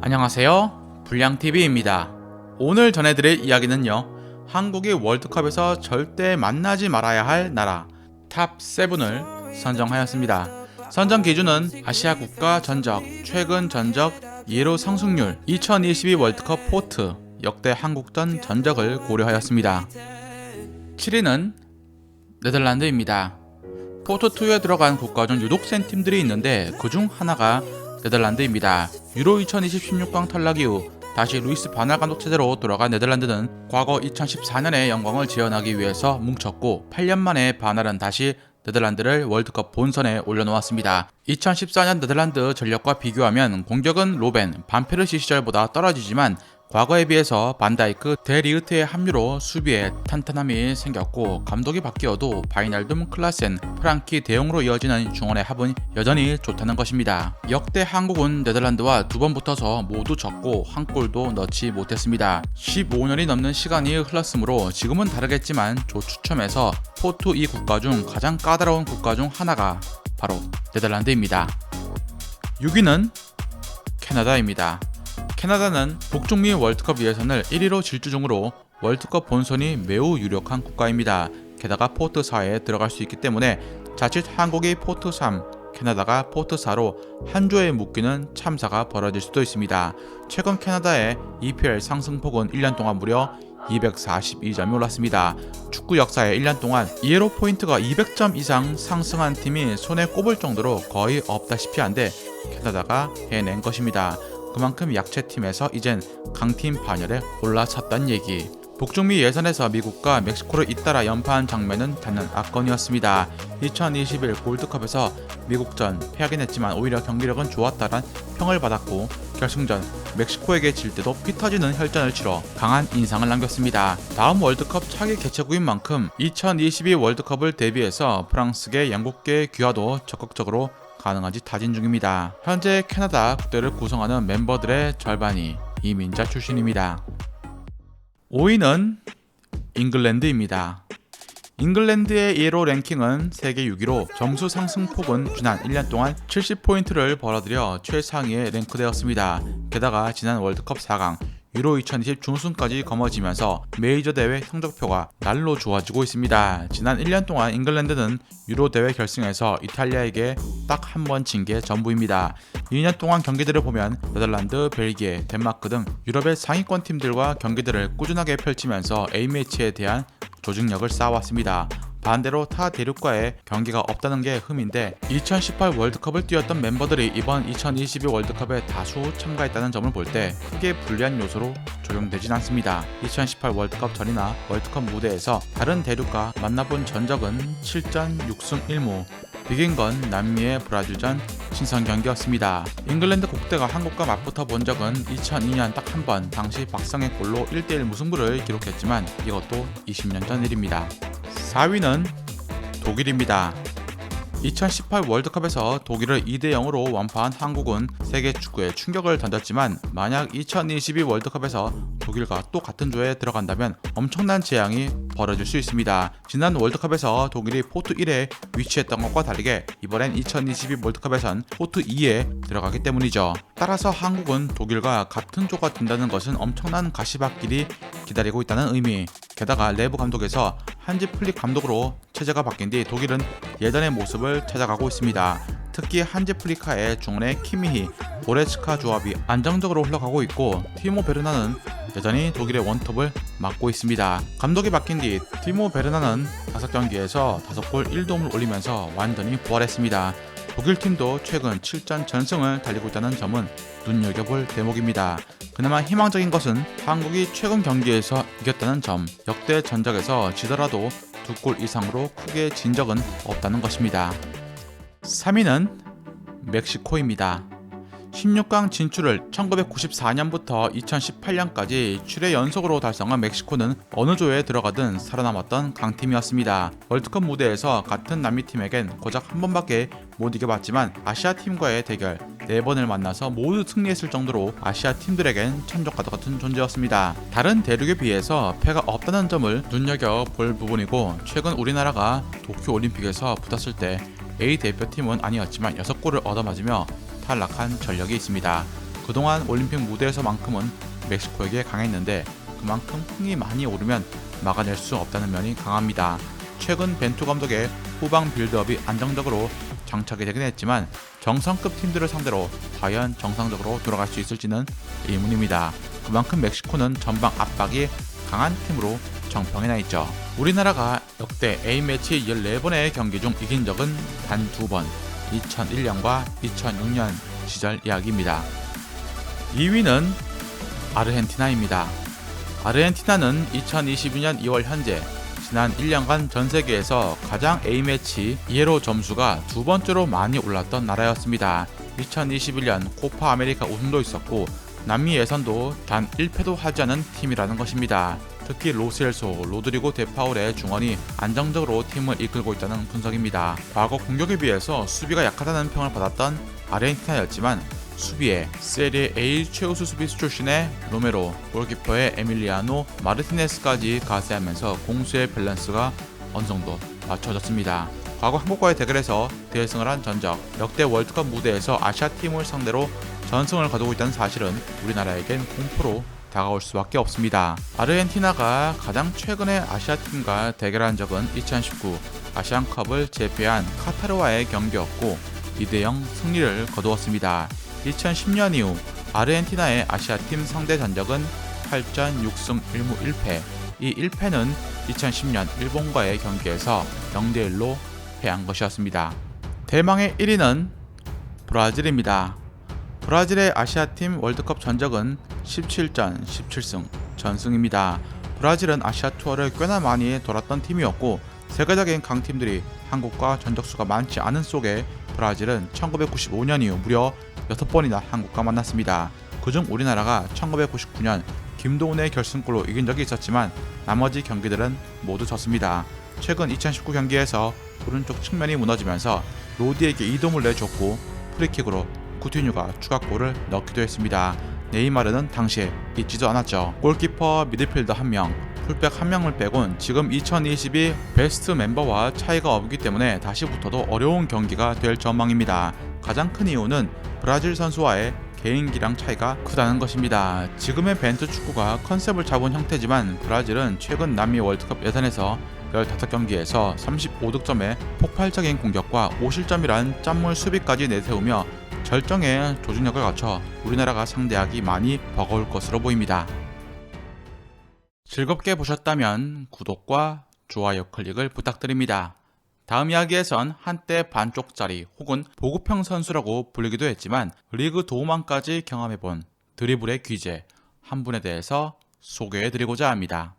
안녕하세요, 불량TV입니다. 오늘 전해드릴 이야기는요, 한국이 월드컵에서 절대 만나지 말아야 할 나라 탑 7을 선정하였습니다. 선정 기준은 아시아 국가 전적, 최근 전적, 예로 성승률, 2022 월드컵 포트, 역대 한국전 전적을 고려하였습니다. 7위는 네덜란드입니다. 포트2에 들어간 국가 중 유독 센 팀들이 있는데 그중 하나가 네덜란드입니다. 유로 2020 16강 탈락 이후 다시 루이스 바날 감독 체제로 돌아간 네덜란드는 과거 2014년의 영광을 재현하기 위해서 뭉쳤고 8년 만에 바날은 다시 네덜란드를 월드컵 본선에 올려놓았습니다. 2014년 네덜란드 전력과 비교하면 공격은 로벤, 반페르시 시절보다 떨어지지만 과거에 비해서 반다이크, 데리흐트의 합류로 수비에 탄탄함이 생겼고 감독이 바뀌어도 바이날둠, 클라센, 프랑키, 대용으로 이어지는 중원의 합은 여전히 좋다는 것입니다. 역대 한국은 네덜란드와 두 번 붙어서 모두 졌고 한 골도 넣지 못했습니다. 15년이 넘는 시간이 흘렀으므로 지금은 다르겠지만 조 추첨에서 포트 2 국가 중 가장 까다로운 국가 중 하나가 바로 네덜란드입니다. 6위는 캐나다입니다. 캐나다는 북중미 월드컵 예선을 1위로 질주 중으로 월드컵 본선이 매우 유력한 국가입니다. 게다가 포트 4에 들어갈 수 있기 때문에 자칫 한국이 포트 3, 캐나다가 포트 4로 한 조에 묶이는 참사가 벌어질 수도 있습니다. 최근 캐나다의 EPL 상승폭은 1년 동안 무려 242점이 올랐습니다. 축구 역사에 1년 동안 이에로 포인트가 200점 이상 상승한 팀이 손에 꼽을 정도로 거의 없다시피 한데 캐나다가 해낸 것입니다. 그만큼 약체팀에서 이젠 강팀 반열에 올라섰단 얘기. 북중미 예선에서 미국과 멕시코를 잇따라 연파한 장면은 단연 압권이었습니다. 2021 골드컵에서 미국전 패하긴 했지만 오히려 경기력은 좋았다란 평을 받았고 결승전 멕시코에게 질 때도 피 터지는 혈전을 치러 강한 인상을 남겼습니다. 다음 월드컵 차기 개최국인 만큼 2022 월드컵을 대비해서 프랑스계, 영국계 귀화도 적극적으로 가능한지 타진 중입니다. 현재 캐나다 국대를 구성하는 멤버들의 절반이 이민자 출신입니다. 5위는 잉글랜드입니다. 잉글랜드의 예로 랭킹은 세계 6위로 점수 상승폭은 지난 1년 동안 70포인트를 벌어들여 최상위에 랭크되었습니다. 게다가 지난 월드컵 4강, 유로 2020 준우승까지 거머쥐면서 메이저 대회 성적표가 날로 좋아지고 있습니다. 지난 1년 동안 잉글랜드는 유로 대회 결승에서 이탈리아에게 딱 한 번 진 게 전부입니다. 2년 동안 경기들을 보면 네덜란드, 벨기에, 덴마크 등 유럽의 상위권 팀들과 경기들을 꾸준하게 펼치면서 A매치에 대한 조직력을 쌓아왔습니다. 반대로 타 대륙과의 경기가 없다는 게 흠인데 2018 월드컵을 뛰었던 멤버들이 이번 2022 월드컵에 다수 참가했다는 점을 볼 때 크게 불리한 요소로 적용되진 않습니다. 2018 월드컵 전이나 월드컵 무대에서 다른 대륙과 만나본 전적은 7전 6승 1무, 비긴 건 남미의 브라질전 친선 경기였습니다. 잉글랜드 국대가 한국과 맞붙어 본 적은 2002년 딱 한 번, 당시 박성의 골로 1대1 무승부를 기록했지만 이것도 20년 전 일입니다. 4위는 독일입니다. 2018 월드컵에서 독일을 2대0으로 완파한 한국은 세계 축구에 충격을 던졌지만 만약 2022 월드컵에서 독일과 또 같은 조에 들어간다면 엄청난 재앙이 벌어질 수 있습니다. 지난 월드컵에서 독일이 포트 1에 위치했던 것과 다르게 이번엔 2022 월드컵에선 포트 2에 들어가기 때문이죠. 따라서 한국은 독일과 같은 조가 된다는 것은 엄청난 가시밭길이 기다리고 있다는 의미. 게다가 레브 감독에서 한지 플릭 감독으로 체제가 바뀐 뒤 독일은 예전의 모습을 찾아가고 있습니다. 특히 한지 플리카의 중원의 키미히, 고레츠카 조합이 안정적으로 흘러가고 있고 티모 베르나는 여전히 독일의 원톱을 맡고 있습니다. 감독이 바뀐 뒤 티모 베르나는 5경기에서 5골 1도움을 올리면서 완전히 부활했습니다. 독일 팀도 최근 7전 전승을 달리고 있다는 점은 눈여겨볼 대목입니다. 그나마 희망적인 것은 한국이 최근 경기에서 이겼다는 점, 역대 전적에서 지더라도 2골 이상으로 크게 진 적은 없다는 것입니다. 3위는 멕시코입니다. 16강 진출을 1994년부터 2018년까지 7회 연속으로 달성한 멕시코는 어느 조에 들어가든 살아남았던 강팀이었습니다. 월드컵 무대에서 같은 남미팀에겐 고작 한 번밖에 못 이겨봤지만 아시아팀과의 대결 4번을 만나서 모두 승리했을 정도로 아시아 팀들에겐 천적과도 같은 존재였습니다. 다른 대륙에 비해서 패가 없다는 점을 눈여겨볼 부분이고 최근 우리나라가 도쿄올림픽에서 붙었을 때 A 대표팀은 아니었지만 6골을 얻어맞으며 탈락한 전력이 있습니다. 그동안 올림픽 무대에서만큼은 멕시코에게 강했는데 그만큼 흥이 많이 오르면 막아낼 수 없다는 면이 강합니다. 최근 벤투 감독의 후방 빌드업이 안정적으로 장착이 되긴 했지만 정상급 팀들을 상대로 과연 정상적으로 돌아갈 수 있을지는 의문입니다. 그만큼 멕시코는 전방 압박이 강한 팀으로 정평에 나 있죠. 우리나라가 역대 A매치 14번의 경기 중 이긴 적은 단 2번, 2001년과 2006년 시절 이야기입니다. 2위는 아르헨티나입니다. 아르헨티나는 2022년 2월 현재 지난 1년간 전 세계에서 가장 A매치 이에로 점수가 두 번째로 많이 올랐던 나라였습니다. 2021년 코파 아메리카 우승도 있었고 남미 예선도 단 1패도 하지 않은 팀이라는 것입니다. 특히 로셀소, 로드리고 데파울의 중원이 안정적으로 팀을 이끌고 있다는 분석입니다. 과거 공격에 비해서 수비가 약하다는 평을 받았던 아르헨티나였지만 수비에 세리에 A 최우수 수비수 출신의 로메로, 골키퍼의 에밀리아노 마르티네스까지 가세하면서 공수의 밸런스가 어느 정도 맞춰졌습니다. 과거 한국과의 대결에서 대승을 한 전적, 역대 월드컵 무대에서 아시아팀을 상대로 전승을 거두고 있다는 사실은 우리나라에겐 공포로 다가올 수밖에 없습니다. 아르헨티나가 가장 최근에 아시아팀과 대결한 적은 2019 아시안컵을 제패한 카타르와의 경기였고 2대0 승리를 거두었습니다. 2010년 이후 아르헨티나의 아시아팀 상대 전적은 8전 6승 1무 1패. 이 1패는 2010년 일본과의 경기에서 0대1로 패한 것이었습니다. 대망의 1위는 브라질입니다. 브라질의 아시아팀 월드컵 전적은 17전 17승 전승입니다. 브라질은 아시아 투어를 꽤나 많이 돌았던 팀이었고 세계적인 강팀들이 한국과 전적수가 많지 않은 속에 브라질은 1995년 이후 무려 6번이나 한국과 만났습니다. 그중 우리나라가 1999년 김도훈의 결승골로 이긴 적이 있었지만 나머지 경기들은 모두 졌습니다. 최근 2019 경기에서 오른쪽 측면이 무너지면서 로디에게 이동을 내줬고 프리킥으로 쿠티뉴가 추가골을 넣기도 했습니다. 네이마르는 당시에 있지도 않았죠. 골키퍼, 미드필더 1명, 풀백 1명을 빼곤 지금 2022 베스트 멤버와 차이가 없기 때문에 다시 붙어도 어려운 경기가 될 전망입니다. 가장 큰 이유는 브라질 선수와의 개인기량 차이가 크다는 것입니다. 지금의 벤투 축구가 컨셉을 잡은 형태지만 브라질은 최근 남미 월드컵 예선에서 15경기에서 35득점의 폭발적인 공격과 5실점이란 짠물 수비까지 내세우며 절정의 조직력을 갖춰 우리나라가 상대하기 많이 버거울 것으로 보입니다. 즐겁게 보셨다면 구독과 좋아요 클릭을 부탁드립니다. 다음 이야기에선 한때 반쪽짜리 혹은 보급형 선수라고 불리기도 했지만 리그 도움왕까지 경험해본 드리블의 귀재 한 분에 대해서 소개해드리고자 합니다.